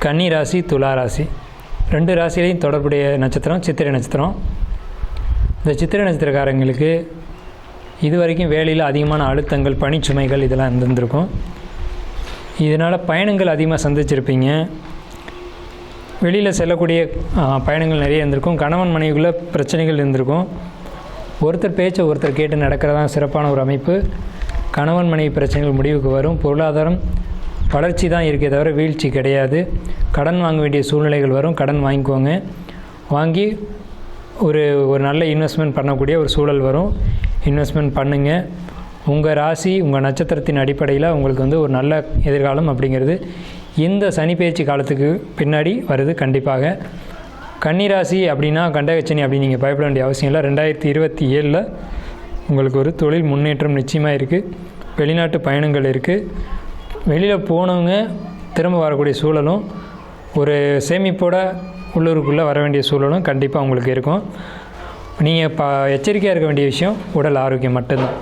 கன்னி ராசி, துலா ராசி 2 ராசியிலையும் தொடர்புடைய நட்சத்திரம் சித்திரை நட்சத்திரம். இந்த சித்திரை நட்சத்திரக்காரங்களுக்கு இது வரைக்கும் வேலையில் அதிகமான அழுத்தங்கள், பணிச்சுமைகள் இதெல்லாம் இருந்திருக்கும். இதனால் பயணங்கள் அதிகமாக சந்திச்சிருப்பீங்க. வெளியில் செல்லக்கூடிய பயணங்கள் நிறைய இருந்திருக்கும். கணவன் மனைவிக்குள்ளே பிரச்சனைகள் இருந்திருக்கும். ஒருத்தர் பேச்சை ஒருத்தர் கேட்டு நடக்கிறதா சிறப்பான ஒரு அமைப்பு. கணவன் மனைவி பிரச்சனைகள் முடிவுக்கு வரும். பொருளாதாரம் வளர்ச்சி தான் இருக்கே தவிர வீழ்ச்சி கிடையாது. கடன் வாங்க வேண்டிய சூழ்நிலைகள் வரும். கடன் வாங்கிக்கோங்க. வாங்கி ஒரு நல்ல இன்வெஸ்ட்மெண்ட் பண்ணக்கூடிய ஒரு சூழல் வரும். இன்வெஸ்ட்மெண்ட் பண்ணுங்கள். உங்கள் ராசி, உங்கள் நட்சத்திரத்தின் அடிப்படையில் உங்களுக்கு ஒரு நல்ல எதிர்காலம் அப்படிங்கிறது இந்த சனி பயிற்சி காலத்துக்கு பின்னாடி வருது. கண்டிப்பாக கன்னிராசி அப்படின்னா கண்டகச்சனி அப்படின்னு நீங்கள் பயப்பட வேண்டிய அவசியம் இல்லை. 2027 உங்களுக்கு ஒரு தொழில் முன்னேற்றம் நிச்சயமாக இருக்குது. வெளிநாட்டு பயணங்கள் இருக்குது. வெளியில் போனவங்க திரும்ப வரக்கூடிய சூழலும், ஒரு சேமிப்போட உள்ளூருக்குள்ளே வர வேண்டிய சூழலும் கண்டிப்பாக உங்களுக்கு இருக்கும். நீங்கள் எச்சரிக்கையாக இருக்க வேண்டிய விஷயம் உடல் ஆரோக்கியம் மட்டும்தான்.